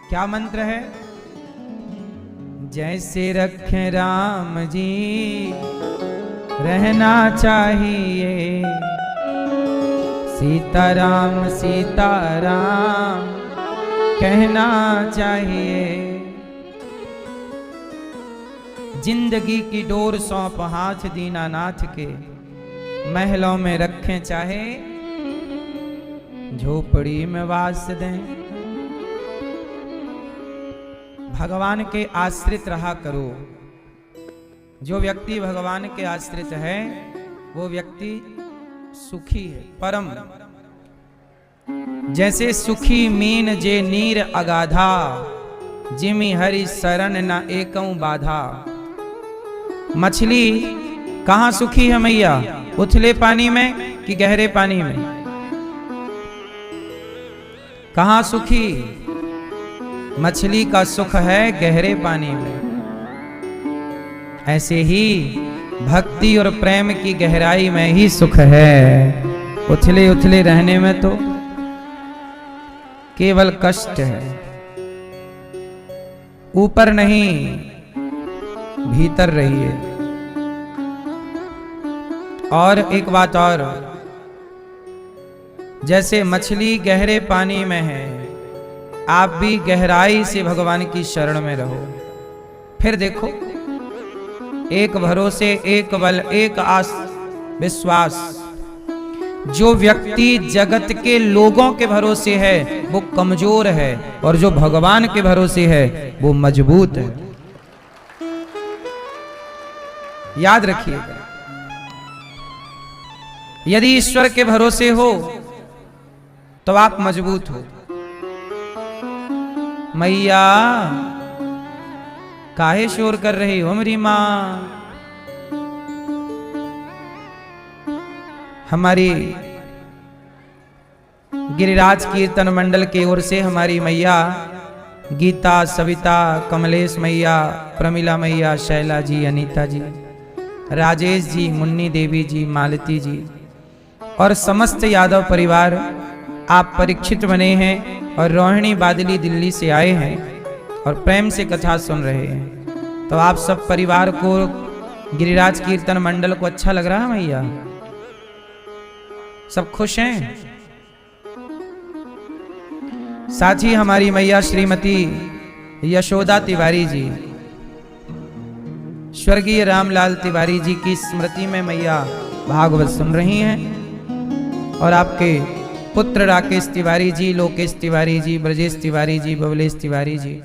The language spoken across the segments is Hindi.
क्या मंत्र है? जैसे रखे राम जी रहना चाहिए, सीताराम सीताराम कहना चाहिए। जिंदगी की डोर सौंप हाथ दीनानाथ के, महलों में रखें चाहे झोपड़ी में वास दें। भगवान के आश्रित रहा करो। जो व्यक्ति भगवान के आश्रित है वो व्यक्ति सुखी है, परम। जैसे सुखी मीन जे नीर अगाधा, जिमि हरि शरण न एकं बाधा। मछली कहाँ सुखी है मैया? उथले पानी में कि गहरे पानी में? कहाँ सुखी? मछली का सुख है गहरे पानी में। ऐसे ही भक्ति और प्रेम की गहराई में ही सुख है। उथले उथले रहने में तो केवल कष्ट है। ऊपर नहीं भीतर रहिए। और एक बात और, जैसे मछली गहरे पानी में है, आप भी गहराई से भगवान की शरण में रहो। फिर देखो, एक भरोसे, एक बल, एक आस विश्वास। जो व्यक्ति जगत के लोगों के भरोसे है वो कमजोर है, और जो भगवान के भरोसे है वो मजबूत है। याद रखिएगा, यदि ईश्वर के भरोसे हो तो आप मजबूत हो। मैया काहे शोर कर रही हो मेरी मां? हमारी गिरिराज कीर्तन मंडल की ओर से हमारी मैया गीता, सविता, कमलेश मैया, प्रमिला मैया, शैला जी, अनीता जी, राजेश जी, मुन्नी देवी जी, मालती जी और समस्त यादव परिवार, आप परीक्षित बने हैं और रोहिणी बादली दिल्ली से आए हैं और प्रेम से कथा सुन रहे हैं। तो आप सब परिवार को, गिरिराज कीर्तन मंडल को अच्छा लग रहा है मैया? सब खुश हैं? साथ ही हमारी मैया श्रीमती यशोदा तिवारी जी, स्वर्गीय रामलाल तिवारी जी की स्मृति में मैया भागवत सुन रही हैं। और आपके पुत्र राकेश तिवारी जी, लोकेश तिवारी जी, ब्रजेश तिवारी जी, बबलेश तिवारी जी,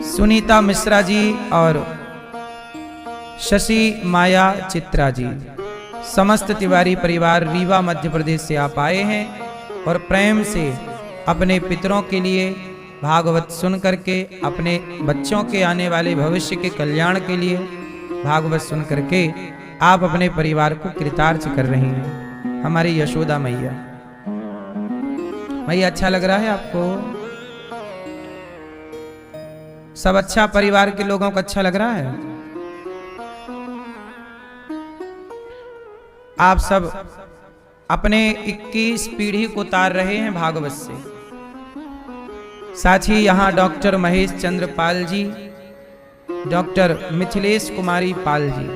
सुनीता मिश्रा जी और शशि माया चित्रा जी, समस्त तिवारी परिवार रीवा मध्य प्रदेश से आप आए हैं और प्रेम से अपने पितरों के लिए भागवत सुन करके, अपने बच्चों के आने वाले भविष्य के कल्याण के लिए भागवत सुन करके आप अपने परिवार को कृतार्थ कर रही हैं। हमारी यशोदा मैया, मैया अच्छा लग रहा है आपको? सब अच्छा? परिवार के लोगों को अच्छा लग रहा है? आप सब अपने 21 पीढ़ी को उतार रहे हैं भागवत से। साथ ही यहाँ डॉक्टर महेश चंद्र पाल जी, डॉक्टर मिथिलेश कुमारी पाल जी,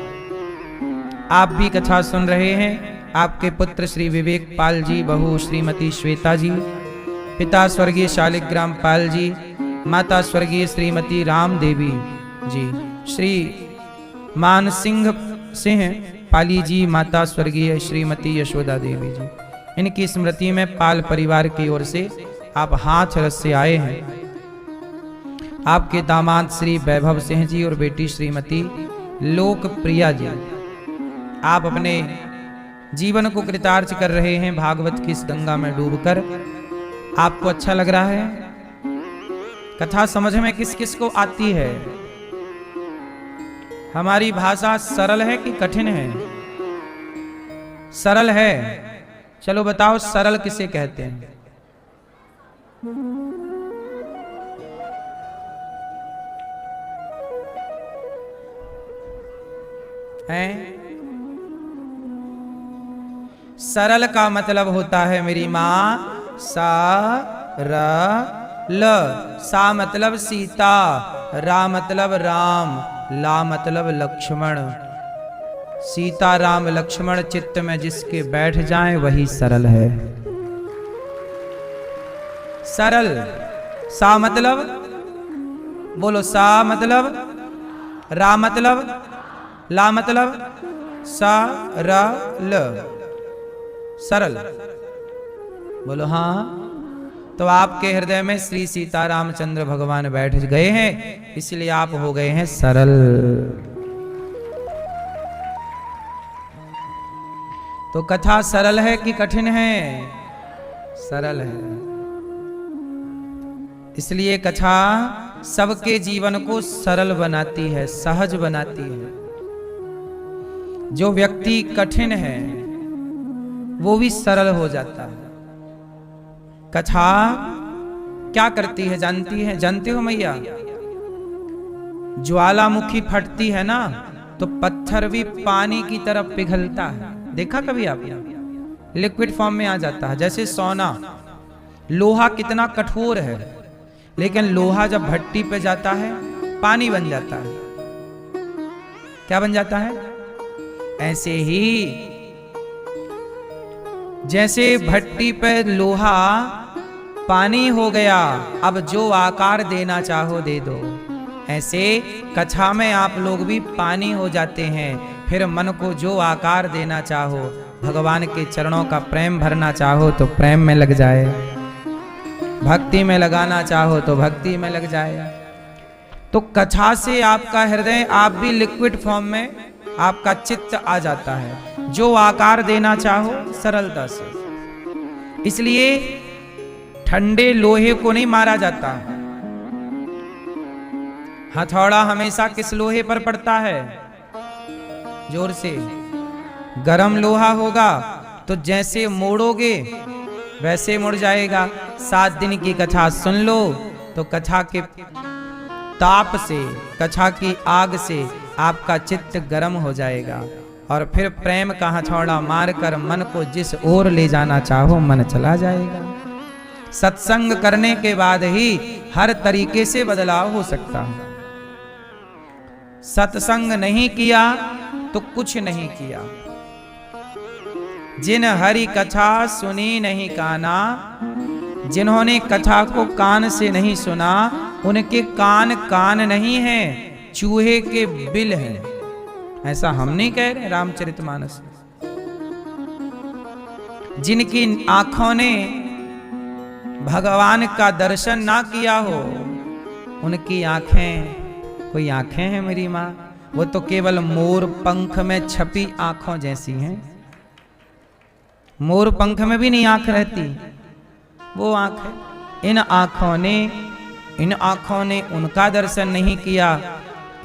आप भी कथा सुन रहे हैं। आपके पुत्र श्री विवेक पाल जी, बहू श्रीमती श्वेता जी, पिता स्वर्गीय शालिग्राम पाल जी, माता स्वर्गीय श्रीमती राम देवी जी, श्री मानसिंह सिंह पाली जी, माता स्वर्गीय श्रीमती यशोदा देवी जी, इनकी स्मृति में पाल परिवार की ओर से आप हाथ रस से आए हैं। आपके दामाद श्री वैभव सिंह जी और बेटी श्रीमती लोकप्रिया जी, आप अपने जीवन को कृतार्थ कर रहे हैं भागवत की इस गंगा में डूबकर। आपको अच्छा लग रहा है? कथा समझ में किस किस को आती है? हमारी भाषा सरल है कि कठिन है? सरल है। चलो बताओ, सरल किसे कहते हैं? हैं? सरल का मतलब होता है मेरी मां सा र ल, सा मतलब सीता, रा मतलब राम, ला मतलब लक्ष्मण। सीता राम लक्ष्मण चित्त में जिसके बैठ जाए वही सरल है। सरल, सा मतलब, बोलो, सा मतलब, रा मतलब, ला मतलब, सा रा ल, सरल। बोलो हाँ। तो आपके हृदय में श्री सीतारामचंद्र भगवान बैठ गए हैं, इसलिए आप हो गए हैं सरल। तो कथा सरल है कि कठिन है? सरल है। इसलिए कथा सबके जीवन को सरल बनाती है, सहज बनाती है। जो व्यक्ति कठिन है वो भी सरल हो जाता है। कथा क्या करती है जानती है? जानते हो मैया? ज्वालामुखी फटती है ना तो पत्थर भी पानी की तरफ पिघलता है। देखा कभी आप? लिक्विड फॉर्म में आ जाता है। जैसे सोना, लोहा कितना कठोर है, लेकिन लोहा जब भट्टी पे जाता है पानी बन जाता है। क्या बन जाता है? ऐसे ही जैसे भट्टी पे लोहा पानी हो गया, अब जो आकार देना चाहो दे दो, ऐसे कथा में आप लोग भी पानी हो जाते हैं। फिर मन को जो आकार देना चाहो, भगवान के चरणों का प्रेम भरना चाहो तो प्रेम में लग जाए, भक्ति में लगाना चाहो तो भक्ति में लग जाए। तो कथा से आपका हृदय, आप भी लिक्विड फॉर्म में आपका चित्त आ जाता है, जो आकार देना चाहो सरलता से। इसलिए ठंडे लोहे को नहीं मारा जाता। हथौड़ा हमेशा किस लोहे पर पड़ता है? जोर से। गरम लोहा होगा तो जैसे मोड़ोगे वैसे मुड़ जाएगा। 7 दिन की कथा सुन लो तो कथा के ताप से, कथा की आग से आपका चित्त गर्म हो जाएगा, और फिर प्रेम का हथौड़ा मारकर मन को जिस ओर ले जाना चाहो मन चला जाएगा। सत्संग करने के बाद ही हर तरीके से बदलाव हो सकता है। सत्संग नहीं किया तो कुछ नहीं किया। जिन हरि कथा सुनी नहीं काना, जिन्होंने कथा को कान से नहीं सुना, उनके कान कान नहीं हैं, चूहे के बिल हैं। ऐसा हम नहीं कह रहे रामचरितमानस में। जिनकी आंखों ने भगवान का दर्शन ना किया हो, उनकी आंखें कोई आंखें हैं मेरी माँ? वो तो केवल मोर पंख में छपी आंखों जैसी हैं। मोर पंख में भी नहीं आंख रहती, वो आंख है। इन आंखों ने उनका दर्शन नहीं किया,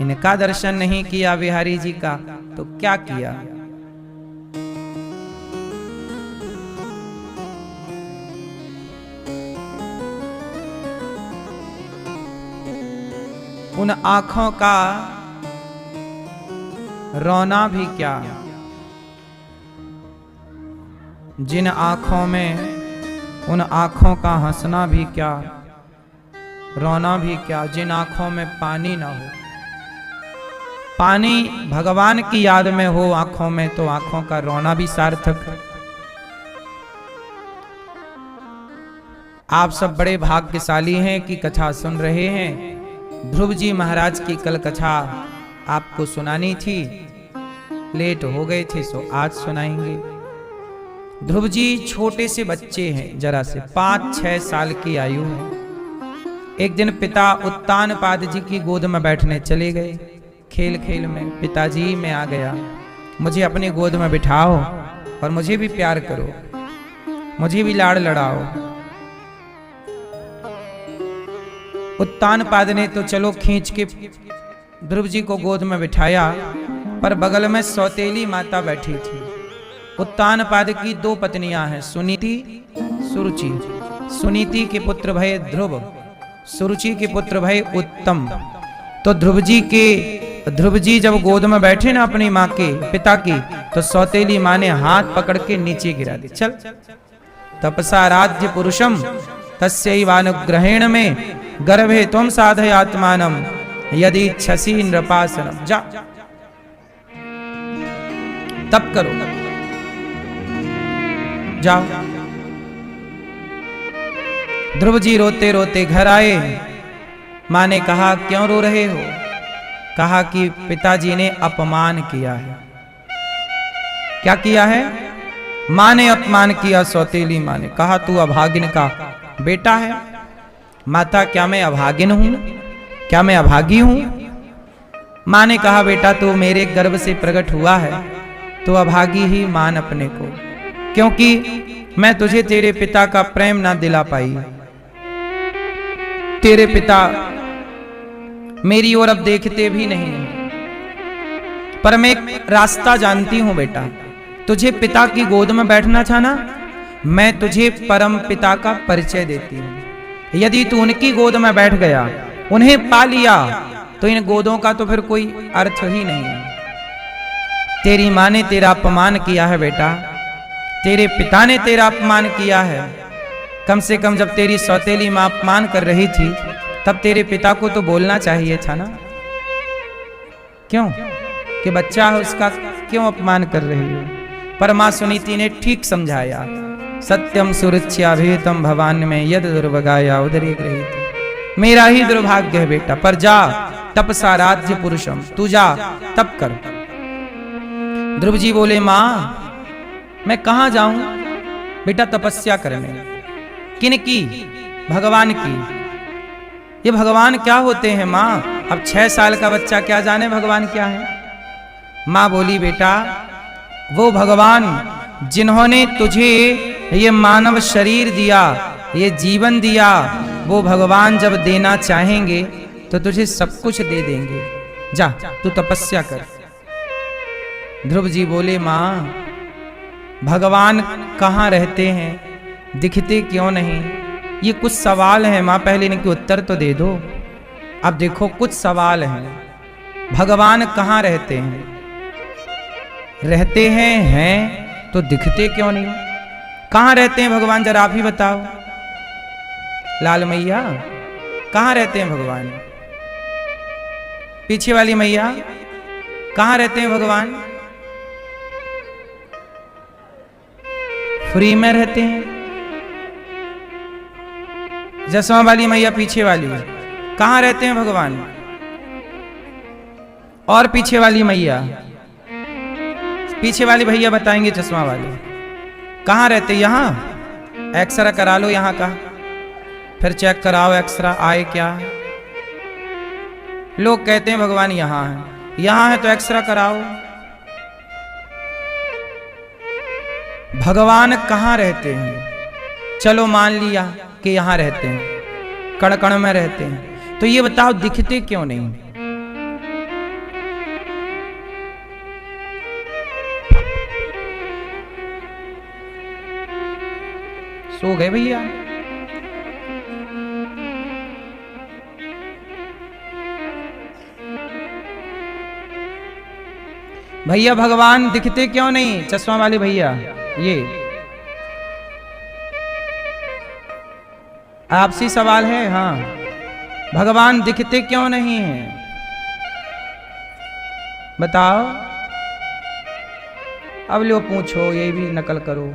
इनका दर्शन नहीं किया बिहारी जी का, तो क्या किया? उन आंखों का रोना भी क्या, जिन आंखों में, उन आंखों का हंसना भी क्या, रोना भी क्या, जिन आंखों में पानी ना हो। पानी भगवान की याद में हो आंखों में तो आंखों का रोना भी सार्थक है। आप सब बड़े भाग्यशाली हैं कि कथा सुन रहे हैं। ध्रुव जी महाराज की कल कथा आपको सुनानी थी, लेट हो गए थे सो आज सुनाएंगे। ध्रुव जी छोटे से बच्चे हैं, जरा से 5-6 साल की आयु है। एक दिन पिता उत्तानपाद जी की गोद में बैठने चले गए। खेल खेल में पिताजी मैं आ गया, मुझे अपनी गोद में बिठाओ और मुझे भी प्यार करो, मुझे भी लाड़ लड़ाओ। उत्तानपाद ने तो चलो खींच के ध्रुव जी को गोद में बिठाया, पर बगल में सौतेली माता बैठी थी। उत्तानपाद की 2 पत्नियां हैं, सुनीति, सुरुचि। सुनीति के पुत्र भय ध्रुव, सुरुचि के पुत्र भय उत्तम। तो ध्रुव जी जब गोद में बैठे ना अपनी माँ के, पिता की, तो सौतेली माँ ने हाथ पकड़ के नीचे गिरा दी। चल तपसा राज्य पुरुषम तस्यैवानुग्रहेण में गर्भे त्वं साधयात्मानं यदि इच्छसि नृपासनम। जा तप करो, जाओ। ध्रुव जी रोते रोते घर आए। मां ने कहा क्यों रो रहे हो? कहा कि पिताजी ने अपमान किया है। क्या किया है? मां ने अपमान किया। सौतेली मां ने कहा तू अभागिन का बेटा है। माता क्या मैं अभागिन हूं? क्या मैं अभागी हूं? मां ने कहा बेटा तू मेरे गर्भ से प्रकट हुआ है तो अभागी ही मान अपने को, क्योंकि मैं तुझे तेरे पिता का प्रेम ना दिला पाई। तेरे पिता मेरी ओर अब देखते भी नहीं, पर मैं एक रास्ता जानती हूं बेटा। तुझे पिता की गोद में बैठना था ना, मैं तुझे परम पिता का परिचय देती हूं। यदि तू उनकी गोद में बैठ गया, उन्हें पा लिया, तो इन गोदों का तो फिर कोई अर्थ ही नहीं है। तेरी मां ने तेरा अपमान किया है बेटा, तेरे पिता ने तेरा अपमान किया है। कम से कम जब तेरी सौतेली मां अपमान कर रही थी तब तेरे पिता को तो बोलना चाहिए था ना। क्यों कि बच्चा है उसका क्यों अपमान कर रही हो? पर मां सुनीति ने ठीक समझाया। सत्यम सुरुच्याभेतम भवान में यद दुर्भगाया उदरे गृहीत। मेरा ही दुर्भाग्य है बेटा, पर जा तपसा राज्य पुरुषम, तू जा तप कर। ध्रुव जी बोले मां मैं कहां जाऊं? बेटा तपस्या करने। किन की? भगवान की। ये भगवान क्या होते हैं मां? अब 6 साल का बच्चा क्या जाने भगवान क्या है? मां बोली बेटा वो भगवान जिन्होंने तुझे ये मानव शरीर दिया, ये जीवन दिया, वो भगवान जब देना चाहेंगे तो तुझे सब कुछ दे देंगे। जा तू तपस्या कर। ध्रुव जी बोले मां भगवान कहाँ रहते हैं, दिखते क्यों नहीं? ये कुछ सवाल हैं मां, पहले इनके उत्तर तो दे दो। अब देखो कुछ सवाल हैं। भगवान कहाँ रहते हैं? रहते हैं तो दिखते क्यों नहीं? कहाँ रहते हैं भगवान जरा आप ही बताओ। लाल मैया कहाँ रहते हैं भगवान? पीछे वाली मैया कहाँ रहते हैं भगवान? फ्री में रहते हैं। चश्मा वाली मैया पीछे वाली कहाँ रहते हैं भगवान? और पीछे वाली मैया, पीछे वाली भैया बताएंगे चश्मा वाले कहाँ रहते? यहाँ एक्सरा करा लो यहाँ का, फिर चेक कराओ एक्सरा आए क्या। लोग कहते हैं भगवान यहाँ है, यहाँ है तो एक्सरा कराओ। भगवान कहाँ रहते हैं? चलो मान लिया कि यहाँ रहते हैं, कण कण में रहते हैं, तो ये बताओ दिखते क्यों नहीं? सो गए भैया? भैया भगवान दिखते क्यों नहीं? चश्मा वाले भैया ये आपसी सवाल है। हाँ भगवान दिखते क्यों नहीं है? बताओ। अब लो पूछो, ये भी नकल करो।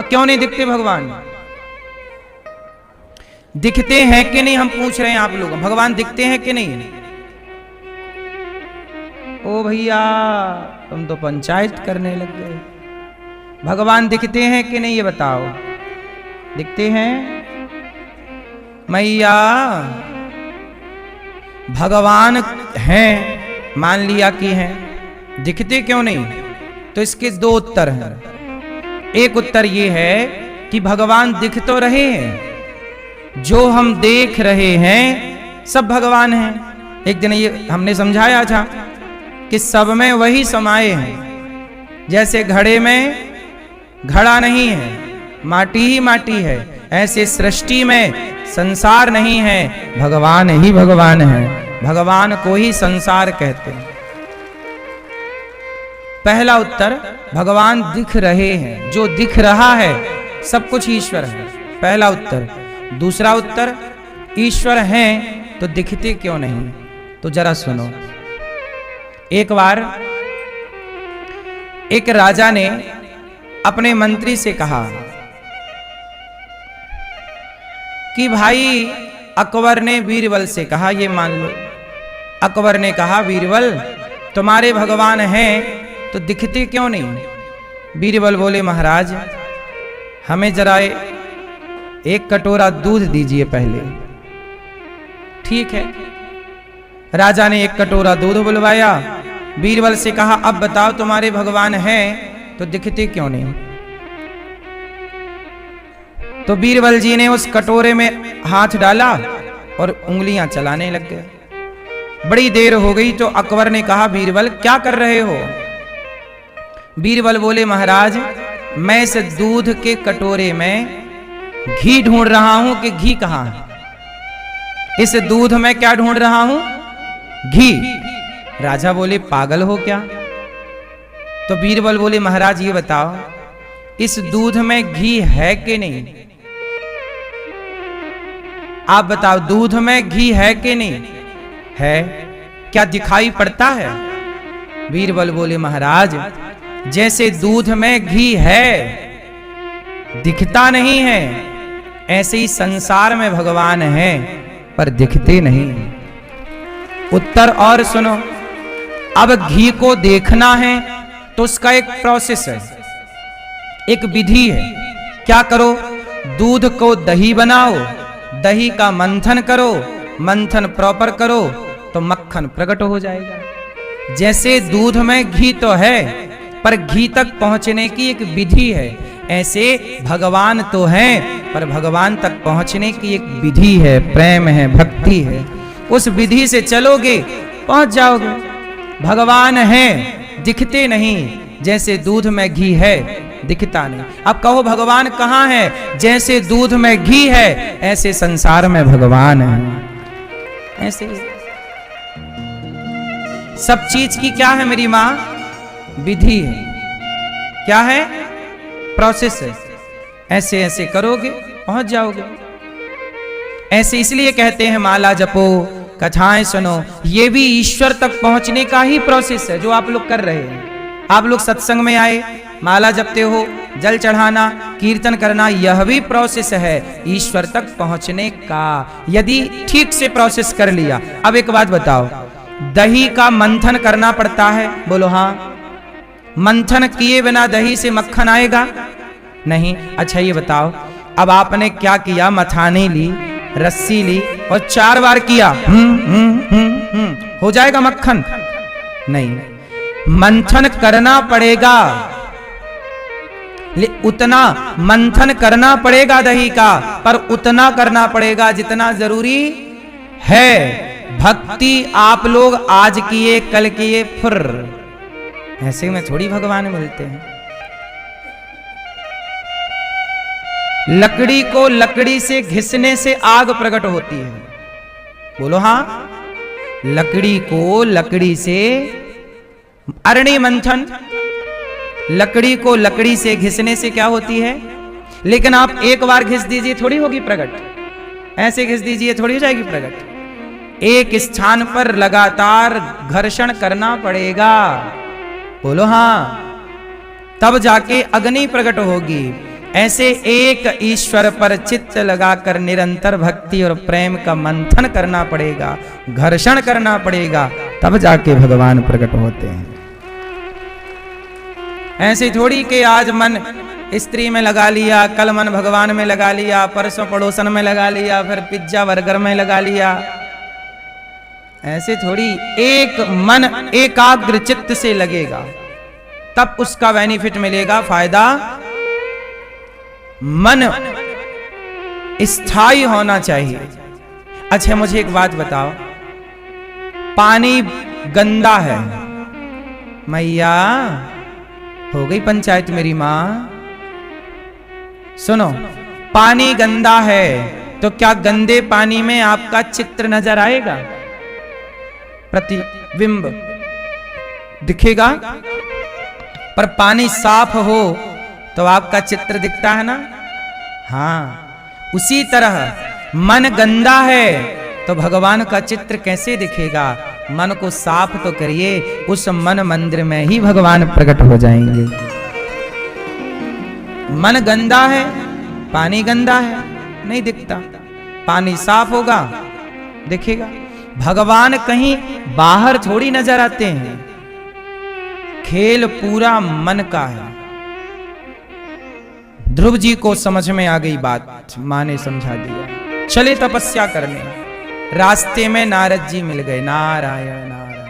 क्यों नहीं दिखते भगवान? दिखते हैं कि नहीं हम पूछ रहे हैं आप लोग। भगवान दिखते हैं कि नहीं? ओ भैया तुम तो पंचायत करने लग गए। भगवान दिखते हैं कि नहीं ये बताओ। दिखते हैं मैया? भगवान हैं, मान लिया कि हैं, दिखते क्यों नहीं? तो इसके 2 उत्तर हैं। एक उत्तर ये है कि भगवान दिख तो रहे हैं, जो हम देख रहे हैं सब भगवान हैं। एक दिन ये हमने समझाया था कि सब में वही समाये हैं। जैसे घड़े में घड़ा नहीं है, माटी ही माटी है, ऐसे सृष्टि में संसार नहीं है, भगवान ही भगवान है। भगवान को ही संसार कहते हैं। पहला उत्तर भगवान दिख रहे हैं, जो दिख रहा है सब कुछ ईश्वर है, पहला उत्तर। दूसरा उत्तर, ईश्वर हैं तो दिखते क्यों नहीं? तो जरा सुनो। एक बार एक राजा ने अपने मंत्री से कहा कि भाई अकबर ने बीरबल से कहा, ये मान लो। अकबर ने कहा, बीरबल तुम्हारे भगवान हैं तो दिखते क्यों नहीं? बीरबल बोले, महाराज हमें जरा एक कटोरा दूध दीजिए पहले। ठीक है, राजा ने एक कटोरा दूध बुलवाया। बीरबल से कहा, अब बताओ तुम्हारे भगवान हैं तो दिखते क्यों नहीं? तो बीरबल जी ने उस कटोरे में हाथ डाला और उंगलियां चलाने लग गए। बड़ी देर हो गई तो अकबर ने कहा, बीरबल क्या कर रहे हो? बीरबल बोले, महाराज मैं इस दूध के कटोरे में घी ढूंढ रहा हूं कि घी कहां है। इस दूध में क्या ढूंढ रहा हूं? घी। राजा बोले, पागल हो क्या? तो बीरबल बोले, महाराज ये बताओ इस दूध में घी है कि नहीं? आप बताओ, दूध में घी है कि नहीं? है। क्या दिखाई पड़ता है? बीरबल बोले, महाराज जैसे दूध में घी है दिखता नहीं है, ऐसे ही संसार में भगवान है पर दिखते नहीं। उत्तर और सुनो। अब घी को देखना है तो उसका एक प्रोसेस है, एक विधि है। क्या करो? दूध को दही बनाओ, दही का मंथन करो, मंथन प्रॉपर करो तो मक्खन प्रकट हो जाएगा। जैसे दूध में घी तो है पर घी तक पहुंचने की एक विधि है, ऐसे भगवान तो हैं पर भगवान तक पहुंचने की एक विधि है, प्रेम है, भक्ति है। उस विधि से चलोगे पहुंच जाओगे। भगवान हैं दिखते नहीं, जैसे दूध में घी है दिखता नहीं। अब कहो भगवान कहाँ है? जैसे दूध में घी है ऐसे संसार में भगवान है। ऐसे सब चीज की क्या है मेरी माँ? विधि है। क्या है? प्रोसेस है। ऐसे ऐसे करोगे पहुंच जाओगे। ऐसे इसलिए कहते हैं माला जपो, कथाएं सुनो। ये भी ईश्वर तक पहुंचने का ही प्रोसेस है जो आप लोग कर रहे हैं। आप लोग सत्संग में आए, माला जपते हो, जल चढ़ाना, कीर्तन करना, यह भी प्रोसेस है ईश्वर तक पहुंचने का, यदि ठीक से प्रोसेस कर लिया। अब एक बात बताओ, दही का मंथन करना पड़ता है? बोलो हाँ। मंथन किए बिना दही से मक्खन आएगा नहीं। अच्छा ये बताओ, अब आपने क्या किया? मथानी ली, रस्सी ली और 4 बार किया, हो जाएगा मक्खन? नहीं, मंथन करना पड़ेगा। उतना मंथन करना पड़ेगा दही का, पर उतना करना पड़ेगा जितना जरूरी है। भक्ति आप लोग आज किए कल किए फुर, ऐसे में थोड़ी भगवान मिलते हैं। लकड़ी को लकड़ी से घिसने से आग प्रकट होती है। बोलो हाँ। लकड़ी को लकड़ी से, अरणि मंथन, लकड़ी को लकड़ी से घिसने से क्या होती है? लेकिन आप एक बार घिस दीजिए थोड़ी होगी प्रकट, ऐसे घिस दीजिए थोड़ी हो जाएगी प्रकट। एक स्थान पर लगातार घर्षण करना पड़ेगा। बोलो हाँ, तब जाके अग्नि प्रकट होगी। ऐसे एक ईश्वर पर चित्त लगाकर निरंतर भक्ति और प्रेम का मंथन करना पड़ेगा, घर्षण करना पड़ेगा, तब जाके भगवान प्रकट होते हैं। ऐसे थोड़ी कि आज मन स्त्री में लगा लिया, कल मन भगवान में लगा लिया, परसों पड़ोसन में लगा लिया, फिर पिज्जा बर्गर में लगा लिया। ऐसे थोड़ी, एक मन एकाग्र चित्त से लगेगा तब उसका बेनिफिट मिलेगा, फायदा। मन स्थायी होना चाहिए। अच्छा मुझे एक बात बताओ, पानी गंदा है, मैया हो गई पंचायत मेरी मां। सुनो, पानी गंदा है तो क्या गंदे पानी में आपका चित्र नजर आएगा? प्रतिबिंब दिखेगा? पर पानी साफ हो तो आपका चित्र दिखता है ना? हाँ, उसी तरह मन गंदा है तो भगवान का चित्र कैसे दिखेगा? मन को साफ तो करिए, उस मन मंदिर में ही भगवान प्रकट हो जाएंगे। मन गंदा है, पानी गंदा है, नहीं दिखता। पानी साफ होगा, दिखेगा। भगवान कहीं बाहर थोड़ी नजर आते हैं, खेल पूरा मन का है। ध्रुव जी को समझ में आ गई बात, मां ने समझा दिया। चले तपस्या करने, रास्ते में नारद जी मिल गए। नारायण नारायण।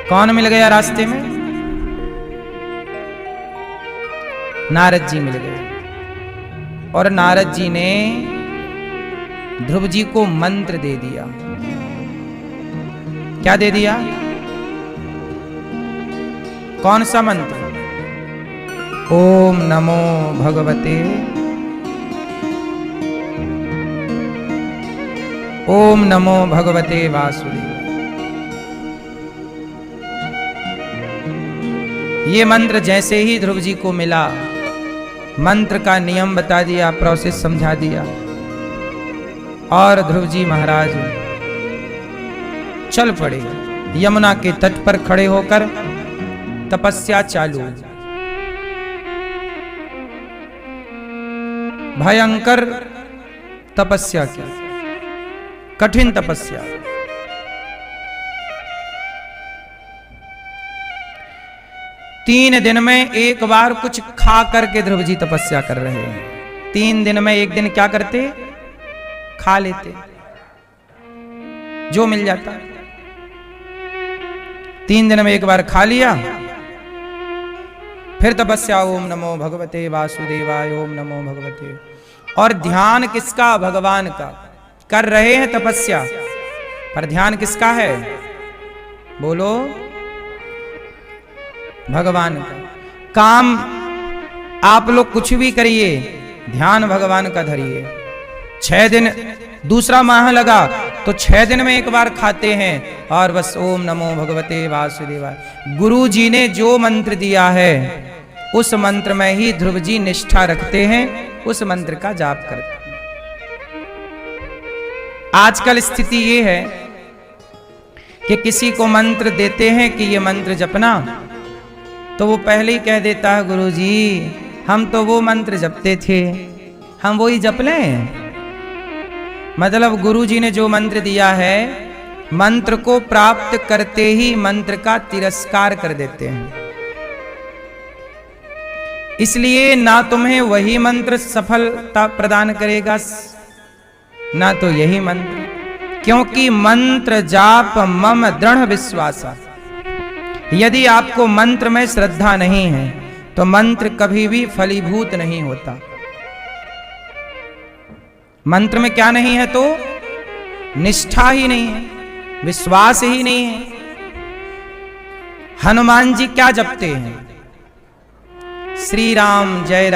कौन मिल गया रास्ते में? नारद जी मिल गए। और नारद जी ने ध्रुव जी को मंत्र दे दिया। क्या दे दिया? कौन सा मंत्र? ओम नमो भगवते, ओम नमो भगवते वासुदेव। ये मंत्र जैसे ही ध्रुव जी को मिला, मंत्र का नियम बता दिया, प्रोसेस समझा दिया, और ध्रुव जी महाराज चल पड़े। यमुना के तट पर खड़े होकर तपस्या चालू। भयंकर तपस्या की, कठिन तपस्या। तीन दिन में एक बार कुछ खा करके ध्रुव जी तपस्या कर रहे हैं। 3 दिन में एक दिन क्या करते? खा लेते, जो मिल जाता। 3 दिन में एक बार खा लिया, फिर तपस्या। ओम नमो भगवते वासुदेवाय, ओम नमो भगवते। और ध्यान किसका? भगवान का। कर रहे हैं तपस्या, पर ध्यान किसका है? बोलो, भगवान का। काम आप लोग कुछ भी करिए, ध्यान भगवान का धरिए। 6 दिन, दूसरा माह लगा तो 6 दिन में एक बार खाते हैं, और बस ओम नमो भगवते वासुदेवाय। गुरु जी ने जो मंत्र दिया है उस मंत्र में ही ध्रुव जी निष्ठा रखते हैं, उस मंत्र का जाप करते हैं। आजकल स्थिति ये है कि किसी को मंत्र देते हैं कि ये मंत्र जपना, तो वो पहले ही कह देता है, गुरु जी हम तो वो मंत्र जपते थे, हम वो ही जप लें। मतलब गुरु जी ने जो मंत्र दिया है, मंत्र को प्राप्त करते ही मंत्र का तिरस्कार कर देते हैं। इसलिए ना तुम्हें वही मंत्र सफलता प्रदान करेगा, ना तो यही मंत्र, क्योंकि मंत्र जाप मम दृढ़ विश्वास। यदि आपको मंत्र में श्रद्धा नहीं है तो मंत्र कभी भी फलीभूत नहीं होता। मंत्र में क्या नहीं है? तो निष्ठा ही नहीं है, विश्वास ही नहीं है। हनुमान जी क्या जपते हैं? श्री राम जय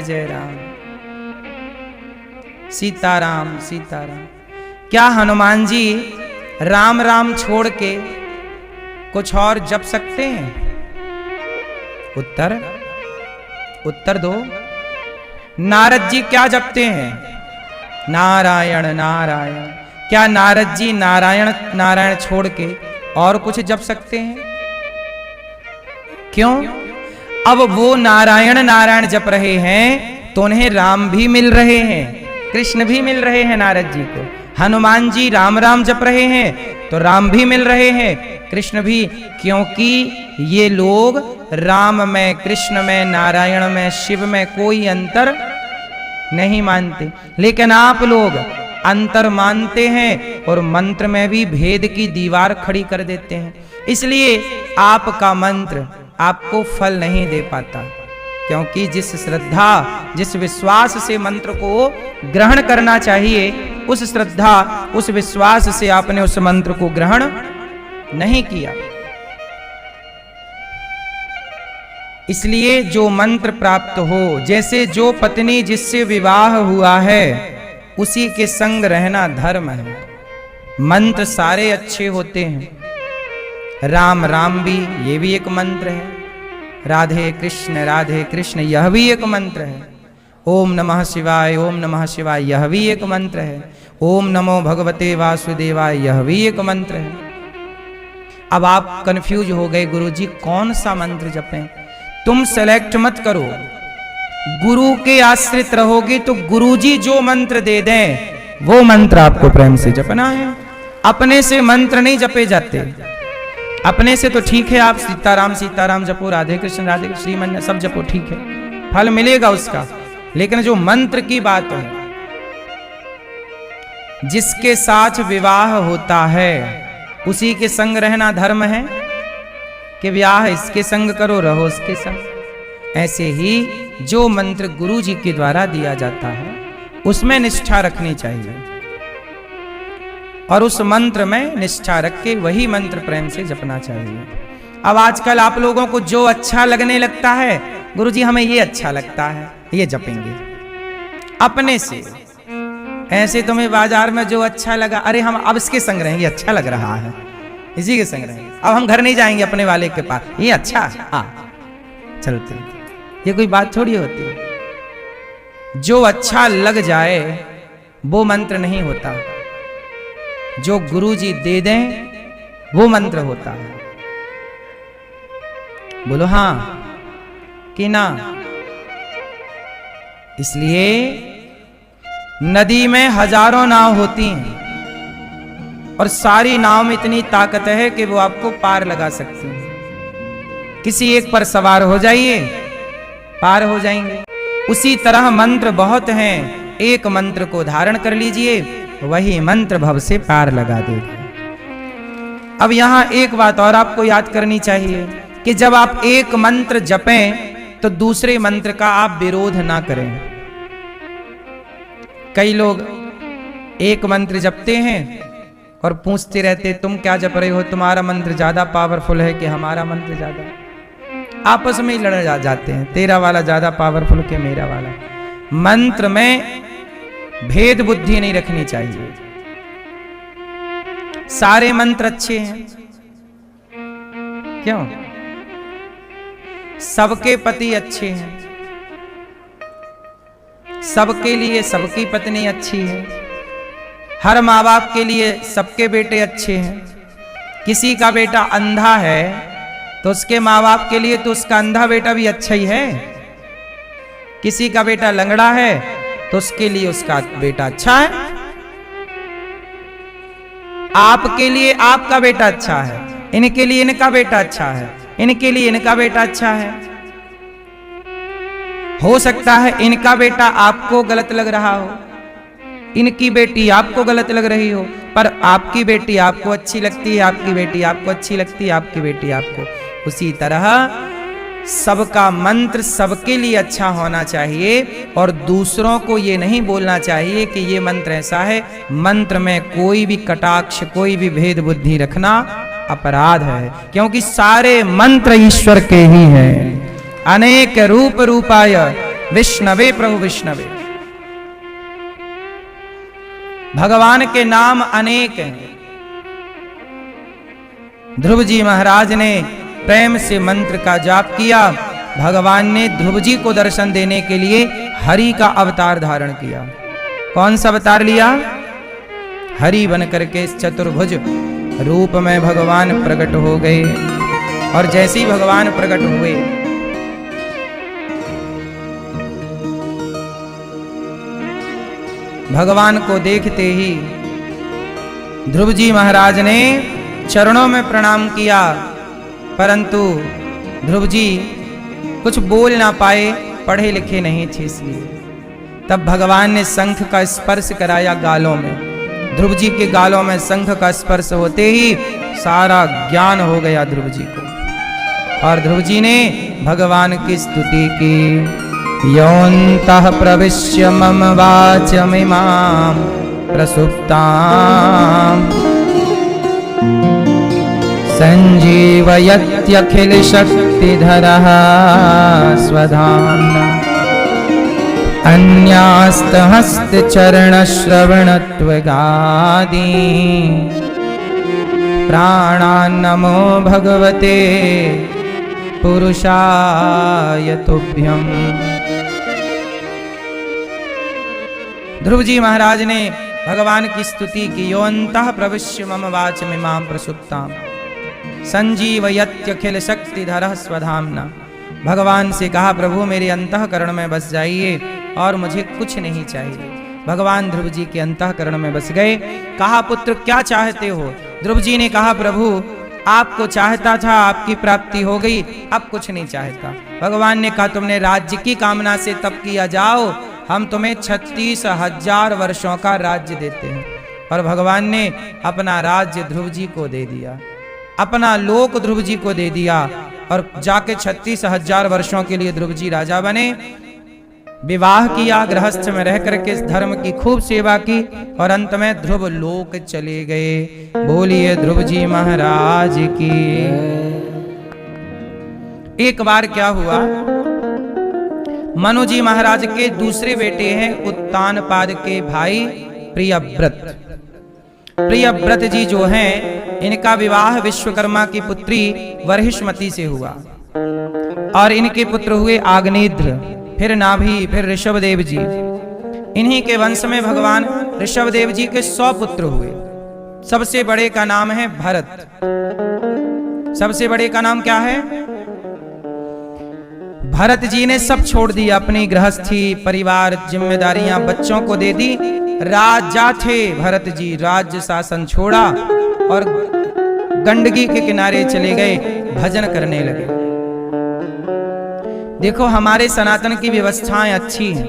जय राम, सीताराम सीताराम। क्या हनुमान जी राम राम छोड़ के कुछ और जप सकते हैं? उत्तर दो। नारद जी क्या जपते हैं? नारायण नारायण। क्या नारद जी नारायण नारायण छोड़ के और कुछ जप सकते हैं? क्यों? अब वो नारायण नारायण जप रहे हैं तो उन्हें राम भी मिल रहे हैं, कृष्ण भी मिल रहे हैं नारद जी को। हनुमान जी राम राम जप रहे हैं तो राम भी मिल रहे हैं, कृष्ण भी, क्योंकि ये लोग राम में, कृष्ण में, नारायण में, शिव में कोई अंतर नहीं मानते। लेकिन आप लोग अंतर मानते हैं और मंत्र में भी भेद की दीवार खड़ी कर देते हैं। इसलिए आपका मंत्र आपको फल नहीं दे पाता, क्योंकि जिस श्रद्धा, जिस विश्वास से मंत्र को ग्रहण करना चाहिए, उस श्रद्धा, उस विश्वास से आपने उस मंत्र को ग्रहण नहीं किया। इसलिए जो मंत्र प्राप्त हो, जैसे जो पत्नी जिससे विवाह हुआ है उसी के संग रहना धर्म है। मंत्र सारे अच्छे होते हैं, राम राम भी, ये भी एक मंत्र है। राधे कृष्ण यह भी एक मंत्र है। ओम नमः शिवाय, ओम नमः शिवाय यह भी एक मंत्र है। ओम नमो भगवते वासुदेवाय यह भी एक मंत्र है। अब आप कंफ्यूज हो गए, गुरुजी कौन सा मंत्र जपें? तुम सेलेक्ट मत करो, गुरु के आश्रित रहोगे तो गुरुजी जो मंत्र दे दें वो मंत्र आपको प्रेम से जपना है। अपने से मंत्र नहीं जपे जाते। अपने से तो ठीक है, आप सीताराम सीताराम जपो, राधे कृष्ण श्रीमन सब जपो, ठीक है, फल मिलेगा उसका। लेकिन जो मंत्र की बात है, जिसके साथ विवाह होता है उसी के संग रहना धर्म है कि ब्याह इसके संग करो, रहो उसके संग। ऐसे ही जो मंत्र गुरु जी के द्वारा दिया जाता है उसमें निष्ठा रखनी चाहिए, और उस मंत्र में निष्ठा रख के वही मंत्र प्रेम से जपना चाहिए। अब आजकल आप लोगों को जो अच्छा लगने लगता है, गुरुजी हमें ये अच्छा लगता है, ये जपेंगे अपने से। ऐसे तुम्हें बाजार में जो अच्छा लगा, अरे हम अब इसके संग रहेंगे, अच्छा लग रहा है, इसी के संग रहेंगे, अब हम घर नहीं जाएंगे अपने वाले के पास, ये अच्छा हाँ चलते। ये कोई बात थोड़ी होती है। जो अच्छा लग जाए वो मंत्र नहीं होता, जो गुरु जी दे दें वो मंत्र होता है। बोलो हाँ कि ना? इसलिए नदी में हजारों नाव होती हैं और सारी नाव में इतनी ताकत है कि वो आपको पार लगा सकती है। किसी एक पर सवार हो जाइए, पार हो जाएंगे। उसी तरह मंत्र बहुत हैं, एक मंत्र को धारण कर लीजिए, वही मंत्र भव से पार लगा देगा। अब यहां एक बात और आपको याद करनी चाहिए कि जब आप एक मंत्र जपें तो दूसरे मंत्र का आप विरोध ना करें। कई लोग एक मंत्र जपते हैं और पूछते रहते तुम क्या जप रहे हो, तुम्हारा मंत्र ज्यादा पावरफुल है कि हमारा मंत्र ज्यादा। आपस में ही लड़ जाते हैं, तेरा वाला ज्यादा पावरफुल कि मेरा वाला। मंत्र में भेद बुद्धि नहीं रखनी चाहिए। सारे मंत्र अच्छे हैं, क्यों? सबके पति अच्छे हैं, सबके लिए सबकी पत्नी अच्छी है, हर माँ बाप के लिए सबके बेटे अच्छे हैं। किसी का बेटा अंधा है तो उसके माँ बाप के लिए तो उसका अंधा बेटा भी अच्छा ही है। किसी का बेटा लंगड़ा है तो उसके लिए उसका बेटा अच्छा है। आपके लिए आपका बेटा अच्छा है, इनके लिए इनका बेटा अच्छा है, इनके लिए इनका बेटा अच्छा है। हो सकता है इनका बेटा आपको गलत लग रहा हो, इनकी बेटी आपको गलत लग रही हो, पर आपकी बेटी आपको अच्छी लगती है, आपकी बेटी आपको अच्छी लगती है, आपकी बेटी आपको। उसी तरह सबका मंत्र सबके लिए अच्छा होना चाहिए और दूसरों को ये नहीं बोलना चाहिए कि ये मंत्र ऐसा है। मंत्र में कोई भी कटाक्ष, कोई भी भेद बुद्धि रखना अपराध है, क्योंकि सारे मंत्र ईश्वर के ही हैं। अनेक रूप रूपाय विष्णवे प्रभु विष्णवे। भगवान के नाम अनेक हैं। ध्रुव जी महाराज ने प्रेम से मंत्र का जाप किया। भगवान ने ध्रुव जी को दर्शन देने के लिए हरि का अवतार धारण किया। कौन सा अवतार लिया? हरि बन करके इस चतुर्भुज रूप में भगवान प्रकट हो गए। और जैसे ही भगवान प्रकट हुए, भगवान को देखते ही ध्रुव जी महाराज ने चरणों में प्रणाम किया, परंतु ध्रुव जी कुछ बोल ना पाए, पढ़े लिखे नहीं थे इसलिए। तब भगवान ने शंख का स्पर्श कराया गालों में। ध्रुव जी के गालों में शंख का स्पर्श होते ही सारा ज्ञान हो गया ध्रुव जी को, और ध्रुव जी ने भगवान की स्तुति की। योऽन्तः प्रविश्य मम वाचमिमां प्रसुप्तां संजीवयत्यखिल शक्तिधरः स्वधाम्ना अन्यास्तहस्तचरणश्रवणत्वगादि प्राणान्नमो भगवते पुरुषाय तुभ्यम्। ध्रुव जी महाराज ने भगवान की स्तुति की। यो अंतः प्रविश्य मम वाचमिमां प्रसुप्तां संजीवयत्यखिल शक्तिधरः स्वधाम्ना। भगवान से कहा, प्रभु मेरे अंतःकरण में बस जाइए और मुझे कुछ नहीं चाहिए। भगवान ध्रुव जी के अंतःकरण में बस गए। कहा, पुत्र क्या चाहते हो? ध्रुव जी ने कहा, प्रभु आपको चाहता था, आपकी प्राप्ति हो गई, अब कुछ नहीं चाहता। भगवान ने कहा, तुमने राज्य की कामना से तप किया, जाओ हम तुम्हें 36,000 वर्षों का राज्य देते हैं। और भगवान ने अपना राज्य ध्रुव जी को दे दिया, अपना लोक ध्रुव जी को दे दिया और जाके 36,000 वर्षों के लिए ध्रुव जी राजा बने। विवाह किया, गृहस्थ में रह करके धर्म की खूब सेवा की और अंत में ध्रुव लोक चले गए। बोलिए ध्रुव जी महाराज की। एक बार क्या हुआ, मनु जी महाराज के दूसरे बेटे हैं उत्तानपाद के भाई प्रियव्रत। प्रियव्रत जी जो हैं, इनका विवाह विश्वकर्मा की पुत्री वर्हिष्मती से हुआ और इनके पुत्र हुए आग्नेद्र, फिर नाभि, फिर ऋषभदेव जी। इन्हीं के वंश में भगवान ऋषभदेव जी के 100 पुत्र हुए। सबसे बड़े का नाम है भरत। सबसे बड़े का नाम क्या है? भरत जी ने सब छोड़ दिया, अपनी गृहस्थी, परिवार, जिम्मेदारियां बच्चों को दे दी। राजा थे भरत जी, राज्य शासन छोड़ा और गंडकी के किनारे चले गए, भजन करने लगे। देखो हमारे सनातन की व्यवस्थाएं अच्छी हैं।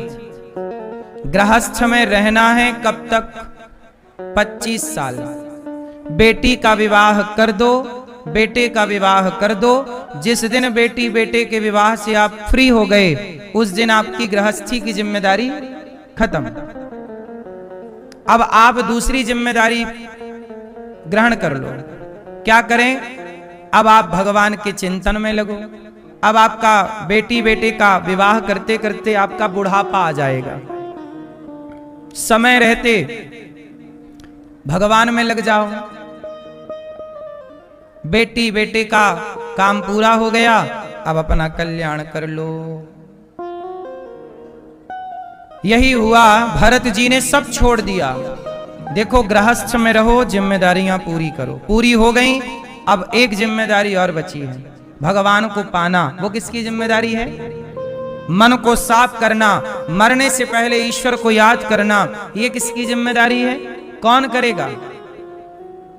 गृहस्थ में रहना है कब तक? 25 साल। बेटी का विवाह कर दो, बेटे का विवाह कर दो। जिस दिन बेटी बेटे के विवाह से आप फ्री हो गए, उस दिन आपकी गृहस्थी की जिम्मेदारी खत्म। अब आप दूसरी जिम्मेदारी ग्रहण कर लो। क्या करें? अब आप भगवान के चिंतन में लगो। अब आपका बेटी बेटे का विवाह करते करते आपका बुढ़ापा आ जाएगा। समय रहते भगवान में लग जाओ। बेटी बेटे का काम पूरा हो गया, अब अपना कल्याण कर लो। यही हुआ, भरत जी ने सब छोड़ दिया। देखो गृहस्थ में रहो, जिम्मेदारियां पूरी करो। पूरी हो गई, अब एक जिम्मेदारी और बची है, भगवान को पाना। वो किसकी जिम्मेदारी है? मन को साफ करना, मरने से पहले ईश्वर को याद करना। ये किसकी जिम्मेदारी है? कौन करेगा?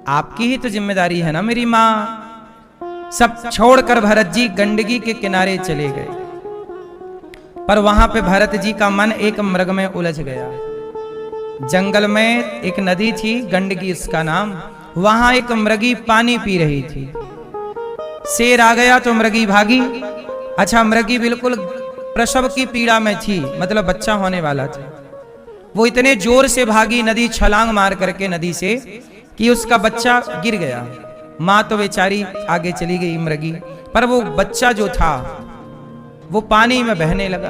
आपकी ही तो जिम्मेदारी है ना मेरी मां। सब छोड़कर भरत जी गंडकी के किनारे चले गए। पर वहां पे भरत जी का मन एक मृग में उलझ गया। जंगल में एक नदी थी, गंडकी उसका नाम। वहां एक मृगी पानी पी रही थी। शेर आ गया तो मृगी भागी। अच्छा, मृगी बिल्कुल प्रसव की पीड़ा में थी, मतलब बच्चा होने वाला था। वो इतने जोर से भागी नदी, छलांग मार करके नदी से, कि उसका बच्चा गिर गया। माँ तो बेचारी आगे चली गई मृगी, पर वो बच्चा जो था वो पानी में बहने लगा।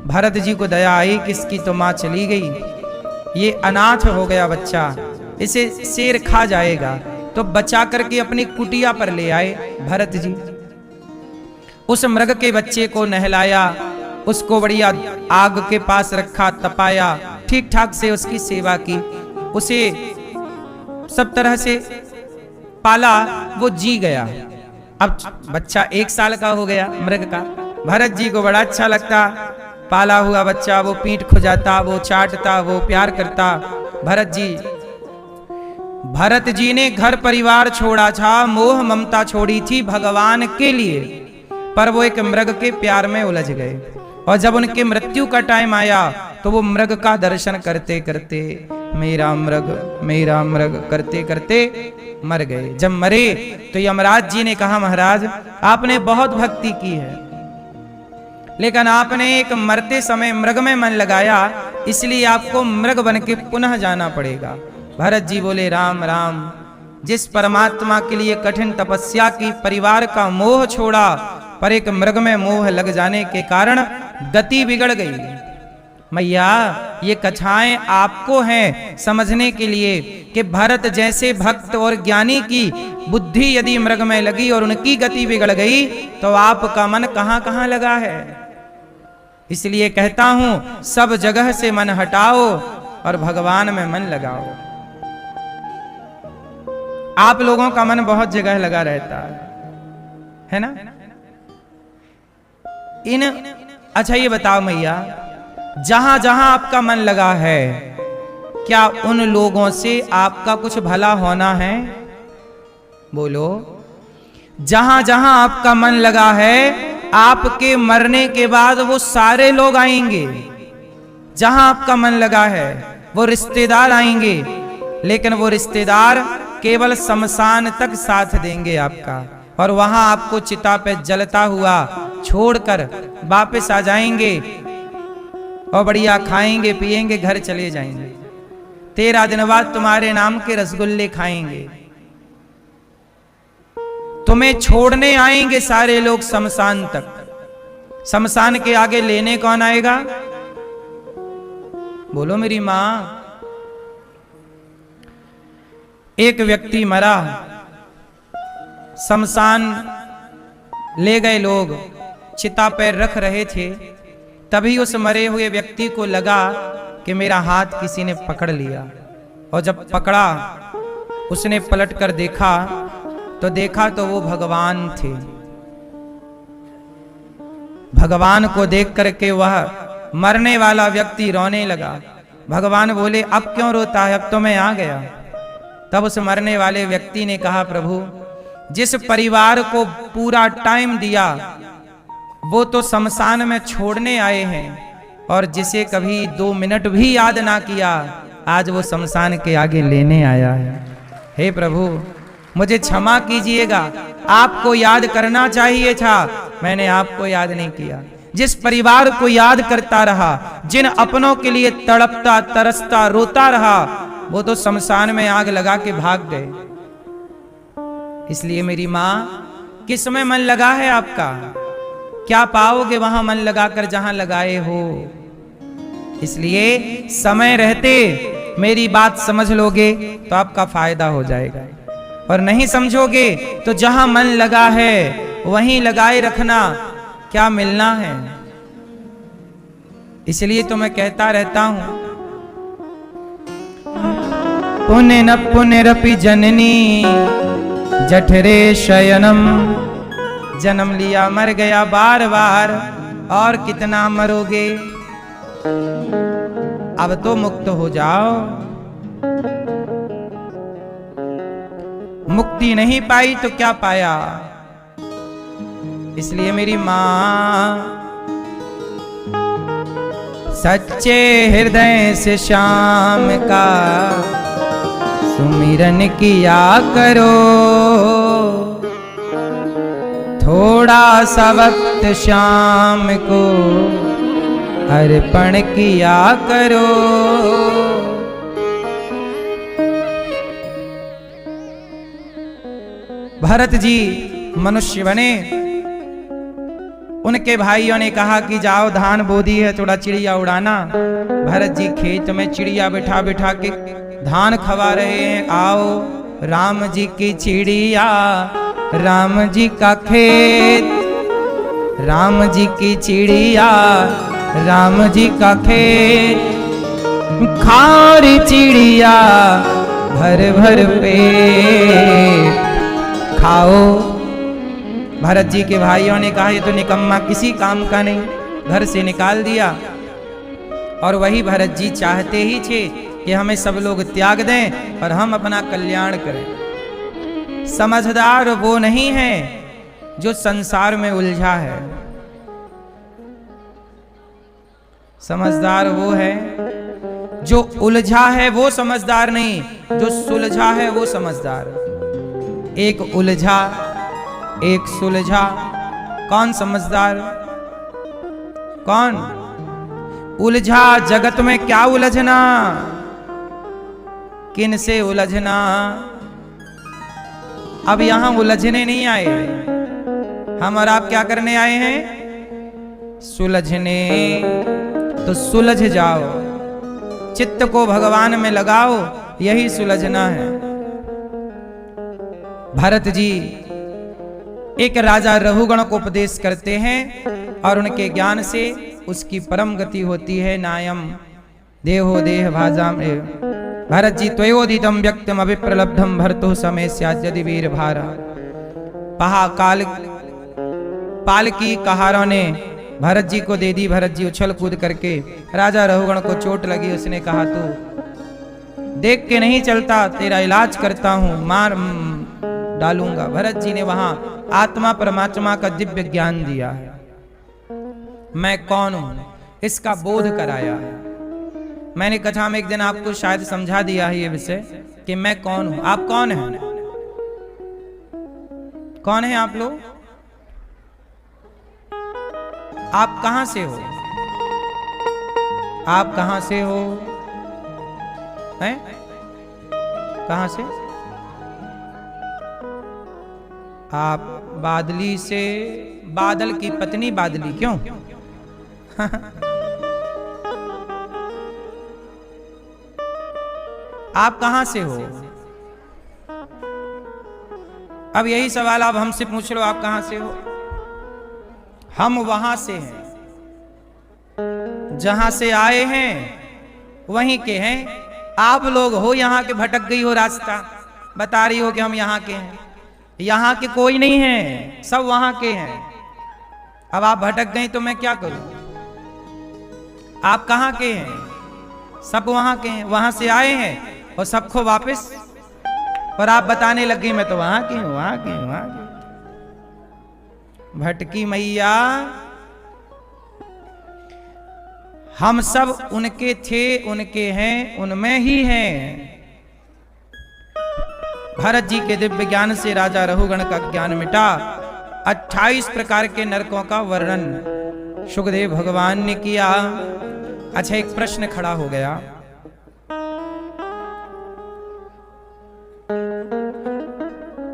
भरत जी को दया आई कि इसकी तो माँ चली गई, ये अनाथ हो गया बच्चा, इसे शेर खा जाएगा। तो बचा करके अपनी कुटिया पर ले आए भरत जी। उस मृग के बच्चे को नहलाया, उसको बढ़िया आग के पास रखा, तपाया, ठीक ठाक से उसकी सेवा की, उसे सब तरह से पाला। वो जी गया। अब बच्चा 1 साल का हो गया मृग का। भरत जी को बड़ा अच्छा लगता, पाला हुआ बच्चा। वो पीठ खुजाता, वो चाटता, वो प्यार करता। भरत जी ने घर परिवार छोड़ा था, मोह ममता छोड़ी थी भगवान के लिए, पर वो एक मृग के प्यार में उलझ गए। और जब उनके मृत्यु का टाइम आया तो वो मृग का दर्शन करते करते मेरा मृग करते करते मर गए। जब मरे तो यमराज जी ने कहा, महाराज आपने बहुत भक्ति की है, लेकिन आपने एक मरते समय मृग में मन लगाया, इसलिए आपको मृग बन के पुनः जाना पड़ेगा। भरत जी बोले, राम राम। जिस परमात्मा के लिए कठिन तपस्या की, परिवार का मोह छोड़ा, पर एक मृग में मोह लग जाने के कारण गति बिगड़ गई। मैया ये कथाएं आपको हैं समझने के लिए कि भरत जैसे भक्त और ज्ञानी की बुद्धि यदि मृग में लगी और उनकी गति बिगड़ गई तो आपका मन कहां कहां लगा है। इसलिए कहता हूं सब जगह से मन हटाओ और भगवान में मन लगाओ। आप लोगों का मन बहुत जगह लगा रहता है ना। अच्छा ये बताओ मैया, जहां जहां आपका मन लगा है क्या उन लोगों से आपका कुछ भला होना है? बोलो। जहां जहां आपका मन लगा है आपके मरने के बाद वो सारे लोग आएंगे। जहां आपका मन लगा है वो रिश्तेदार आएंगे, लेकिन वो रिश्तेदार केवल शमशान तक साथ देंगे आपका, और वहां आपको चिता पे जलता हुआ छोड़कर वापस आ जाएंगे और बढ़िया खाएंगे पिएंगे घर चले जाएंगे। 13 दिन बाद तुम्हारे नाम के रसगुल्ले खाएंगे। तुम्हें छोड़ने आएंगे सारे लोग शमशान तक। शमशान के आगे लेने कौन आएगा? बोलो मेरी मां। एक व्यक्ति मरा, शमशान ले गए लोग, चिता पर रख रहे थे, तभी उस मरे हुए व्यक्ति को लगा कि मेरा हाथ किसी ने पकड़ लिया, और जब पकड़ा उसने पलट कर देखा तो वो भगवान थे। भगवान को देख करके वह मरने वाला व्यक्ति रोने लगा। भगवान बोले अब क्यों रोता है, अब तो मैं आ गया। तब उस मरने वाले व्यक्ति ने कहा प्रभु जिस परिवार को पूरा टाइम दिया वो तो शमशान में छोड़ने आए हैं, और जिसे कभी 2 मिनट भी याद ना किया आज वो शमशान के आगे लेने आया है। हे प्रभु मुझे क्षमा कीजिएगा, आपको याद करना चाहिए था, मैंने आपको याद नहीं किया। जिस परिवार को याद करता रहा, जिन अपनों के लिए तड़पता तरसता रोता रहा, वो तो शमशान में आग लगा के भाग गए। इसलिए मेरी मां, किस में मन लगा है आपका? क्या पाओगे वहां मन लगाकर जहां लगाए हो? इसलिए समय रहते मेरी बात समझ लोगे तो आपका फायदा हो जाएगा, और नहीं समझोगे तो जहां मन लगा है वहीं लगाए रखना, क्या मिलना है। इसलिए तो मैं कहता रहता हूं पुण्य न पुण्यरपि जननी जठरे शयनम। जन्म लिया मर गया बार बार, और कितना मरोगे। अब तो मुक्त हो जाओ। मुक्ति नहीं पाई तो क्या पाया। इसलिए मेरी मां सच्चे हृदय से शाम का सुमिरन किया करो, थोड़ा सा वक्त शाम को अर्पण किया करो। भरत जी मनुष्य बने, उनके भाइयों ने कहा कि जाओ धान बोदी है थोड़ा चिड़िया उड़ाना। भरत जी खेत में चिड़िया बिठा बिठा के धान खवा रहे हैं। आओ राम जी की चिड़िया, राम जी का खेत, राम जी की चिड़िया, राम जी का खेत, खारी चिड़िया भर भर पेट खाओ। भरत जी के भाइयों ने कहा ये तो निकम्मा किसी काम का नहीं, घर से निकाल दिया। और वही भरत जी चाहते ही थे कि हमें सब लोग त्याग दें और हम अपना कल्याण करें। समझदार वो नहीं है जो संसार में उलझा है, समझदार वो है जो उलझा है, वो समझदार नहीं, जो सुलझा है वो समझदार। एक उलझा एक सुलझा, कौन समझदार? कौन? उलझा जगत में क्या उलझना, किन से उलझना। अब यहां उलझने नहीं आए, हम और आप क्या करने आए हैं? सुलझने। तो सुलझ जाओ, चित्त को भगवान में लगाओ, यही सुलझना है। भरत जी एक राजा रघुगण को उपदेश करते हैं और उनके ज्ञान से उसकी परम गति होती है। नायम देहो देह भाजाम एव। भरत जी त्वयोदितम व्यक्तम अभिप्रलब्धम भरतो समय स्याद्यदि वीर भारा। पाल की कहारों ने भरत जी को दे दी। भरत जी उछल कूद करके, राजा रघुगण को चोट लगी, उसने कहा तू देख के नहीं चलता, तेरा इलाज करता हूं, मार डालूंगा। भरत जी ने वहां आत्मा परमात्मा का दिव्य ज्ञान दिया है। मैं कौन हूं इसका बोध कराया है। मैंने कथा में एक दिन आपको शायद समझा दिया है ये विषय कि मैं कौन हूं। आप कौन हैं? कौन हैं आप लोग? आप कहां से हो? आप कहां से हो? हैं? कहां से? आप बादली से। बादल की पत्नी बादली क्यों? आप कहां से हो? अब यही सवाल आप हमसे पूछ लो, आप कहां से हो? हम वहां से हैं, जहां से आए हैं वहीं के हैं। आप लोग हो यहां के, भटक गई हो रास्ता, बता रही हो कि हम यहां के हैं। यहां के कोई नहीं है, सब वहां के हैं। अब आप भटक गई तो मैं क्या करूं? आप कहां के हैं? सब वहां के हैं, वहां से आए हैं और सबको वापस। और आप बताने लग गई मैं तो वहां की हूं, वहां की हूं, वहां की। भटकी मैया, हम सब उनके थे, उनके हैं, उनमें ही हैं। भरत जी के दिव्य ज्ञान से राजा रघुगण का ज्ञान मिटा। 28 प्रकार के नरकों का वर्णन सुखदेव भगवान ने किया। अच्छा, एक प्रश्न खड़ा हो गया,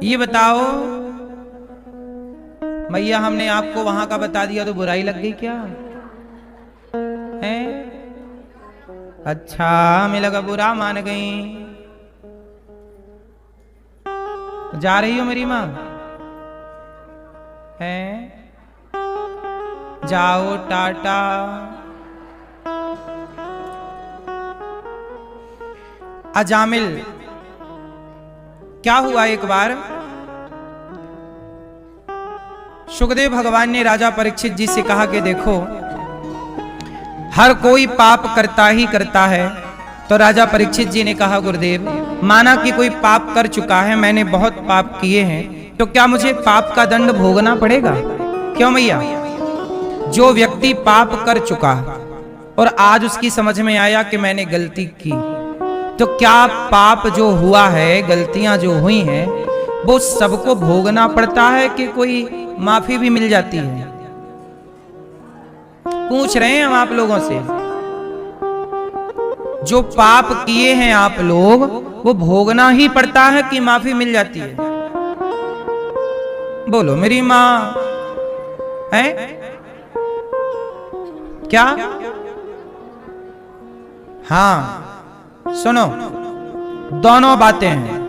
ये बताओ मैया, हमने आपको वहां का बता दिया तो बुराई लग गई क्या है? अच्छा, हमें लगा बुरा मान गई। जा रही हो मेरी मां? है? जाओ, टाटा। अजामिल, क्या हुआ एक बार सुखदेव भगवान ने राजा परीक्षित जी से कहा कि देखो, हर कोई पाप करता ही करता है। तो राजा परीक्षित जी ने कहा, गुरुदेव, माना कि कोई पाप कर चुका है, मैंने बहुत पाप किए हैं, तो क्या मुझे पाप का दंड भोगना पड़ेगा? क्यों मैया? जो व्यक्ति पाप कर चुका और आज उसकी समझ में आया कि मैंने गलती की, तो क्या पाप जो हुआ है, गलतियां जो हुई हैं, वो सबको भोगना पड़ता है कि कोई माफी भी मिल जाती है? पूछ रहे हैं हम आप लोगों से। जो पाप किए हैं आप लोग, वो भोगना ही पड़ता है कि माफी मिल जाती है? बोलो मेरी मां, है क्या? हाँ, सुनो, दोनों बातें हैं।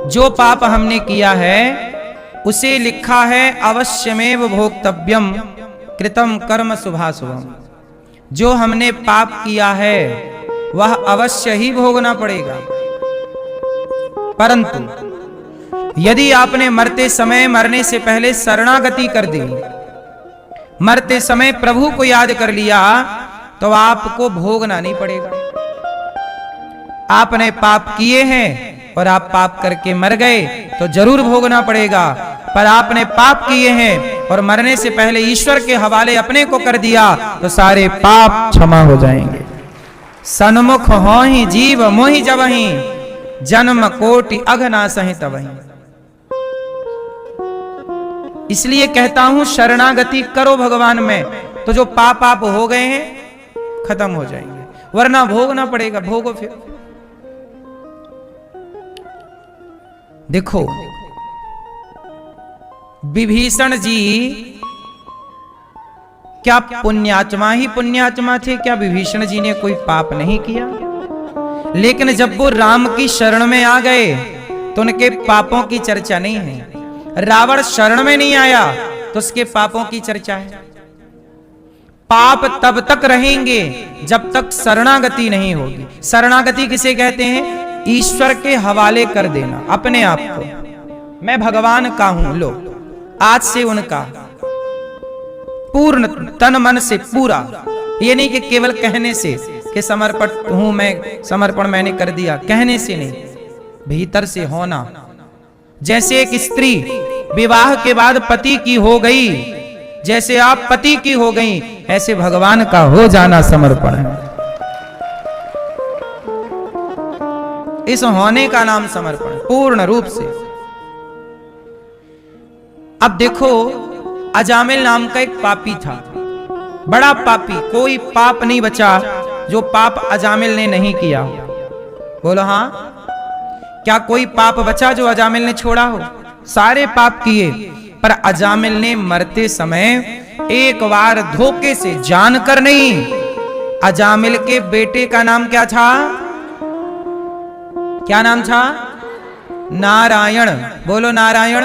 जो पाप हमने किया है उसे लिखा है अवश्यमेव भोक्तव्यम कृतम कर्म शुभाशुभम। जो हमने पाप किया है वह अवश्य ही भोगना पड़ेगा। परंतु यदि आपने मरते समय, मरने से पहले शरणागति कर दी, मरते समय प्रभु को याद कर लिया, तो आपको भोगना नहीं पड़ेगा। आपने पाप किए हैं और आप पाप करके मर गए तो जरूर भोगना पड़ेगा। पर आपने पाप किए हैं और मरने से पहले ईश्वर के हवाले अपने को कर दिया, तो सारे पाप क्षमा हो जाएंगे। सन्मुख हो ही जीव मोहि जबहि, जन्म कोटि अघना सहि तबहि। इसलिए कहता हूं, शरणागति करो भगवान में, तो जो पाप आप हो गए हैं खत्म हो जाएंगे, वरना भोगना पड़ेगा। भोगो फिर। देखो, विभीषण जी क्या पुण्यात्मा ही पुण्यात्मा थे? क्या विभीषण जी ने कोई पाप नहीं किया? लेकिन जब वो राम की शरण में आ गए तो उनके पापों की चर्चा नहीं है। रावण शरण में नहीं आया तो उसके पापों की चर्चा है। पाप तब तक रहेंगे जब तक शरणागति नहीं होगी। शरणागति किसे कहते हैं? ईश्वर के हवाले कर देना अपने आप को। मैं भगवान का हूं, लो आज से उनका पूर्ण तन मन से पूरा। ये नहीं कि केवल कहने से कि समर्पण हूं मैं, समर्पण मैंने कर दिया, कहने से नहीं, भीतर से होना। जैसे एक स्त्री विवाह के बाद पति की हो गई, जैसे आप पति की हो गई, ऐसे भगवान का हो जाना समर्पण है। इस होने का नाम समर्पण, पूर्ण रूप से। अब देखो, अजामिल नाम का एक पापी था, बड़ा पापी। कोई पाप नहीं बचा जो पाप अजामिल ने नहीं किया। बोलो हाँ, क्या कोई पाप बचा जो अजामिल ने छोड़ा हो? सारे पाप किए, पर अजामिल ने मरते समय एक बार धोखे से, जानकर नहीं। अजामिल के बेटे का नाम क्या था? क्या नाम था? नारायण। बोलो नारायण,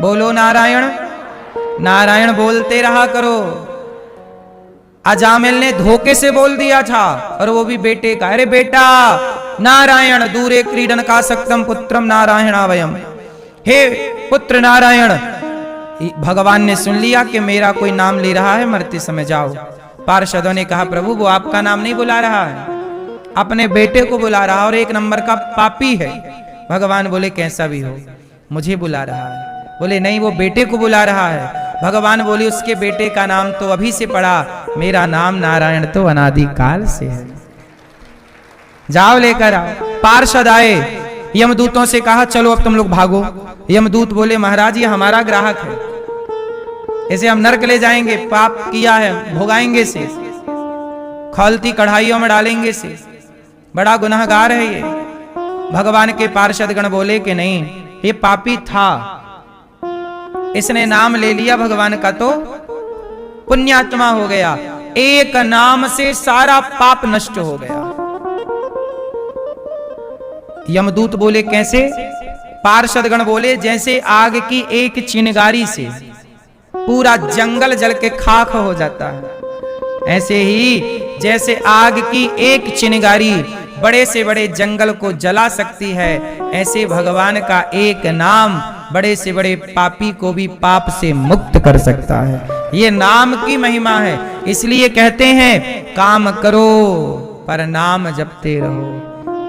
बोलो नारायण। नारायण बोलते रहा करो। अजामिल ने धोखे से बोल दिया था, और वो भी बेटे का। अरे बेटा नारायण, दूरे क्रीडन का सक्तम पुत्रम नारायणावयम। हे पुत्र नारायण। भगवान ने सुन लिया कि मेरा कोई नाम ले रहा है, मरते समय जाओ। पार्षदों ने कहा प्रभु वो आपका नाम नहीं बुला रहा है, अपने बेटे को बुला रहा, और एक नंबर का पापी है। भगवान बोले कैसा भी हो मुझे बुला रहा है। बोले नहीं, वो बेटे को बुला रहा है। भगवान बोले उसके बेटे का नाम तो अभी से पड़ा, मेरा नाम नारायण तो अनादि काल से है। जाओ लेकर आओ। पार्षद आए, यमदूतों से कहा चलो अब तुम लोग भागो। यमदूत बोले महाराज ये हमारा ग्राहक है, इसे हम नरक ले जाएंगे, पाप किया है, भोगाएंगे से, खौलती कढ़ाइयों में डालेंगे से, बड़ा गुनाहगार है ये। भगवान के पार्षदगण बोले कि नहीं, ये पापी था, इसने नाम ले लिया भगवान का तो पुण्यात्मा हो गया। एक नाम से सारा पाप नष्ट हो गया। यमदूत बोले कैसे? पार्षदगण बोले जैसे आग की एक चिंगारी से पूरा जंगल जल के खाक हो जाता है, ऐसे ही जैसे आग की एक चिंगारी बड़े से बड़े जंगल को जला सकती है, ऐसे भगवान का एक नाम बड़े से बड़े पापी को भी पाप से मुक्त कर सकता है। ये नाम की महिमा है। इसलिए कहते हैं काम करो पर नाम जपते रहो,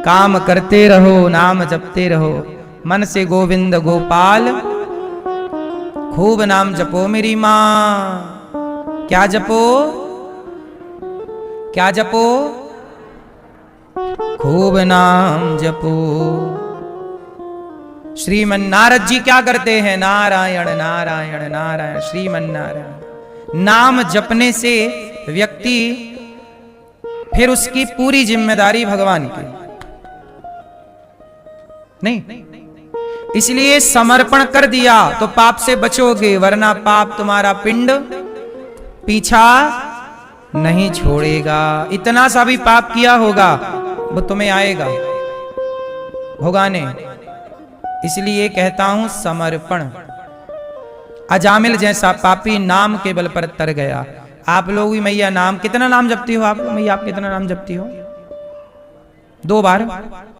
काम करते रहो नाम जपते रहो। मन से गोविंद गोपाल खूब नाम जपो मेरी मां। क्या जपो? क्या जपो? खूब नाम जपो। श्रीमन नारद जी क्या करते हैं? नारायण नारायण नारायण श्रीमन नारायण। नाम जपने से व्यक्ति, फिर उसकी पूरी जिम्मेदारी भगवान की नहीं। इसलिए समर्पण कर दिया तो पाप से बचोगे, वरना पाप तुम्हारा पिंड पीछा नहीं छोड़ेगा। इतना सा भी पाप किया होगा वो तुम्हें आएगा भोगाने। इसलिए कहता हूं समर्पण। अजामिल जैसा पापी नाम के बल पर तर गया। आप लोग भी मैया नाम, कितना नाम जपती हो आप? मैया आप कितना नाम जपती हो? 2 बार?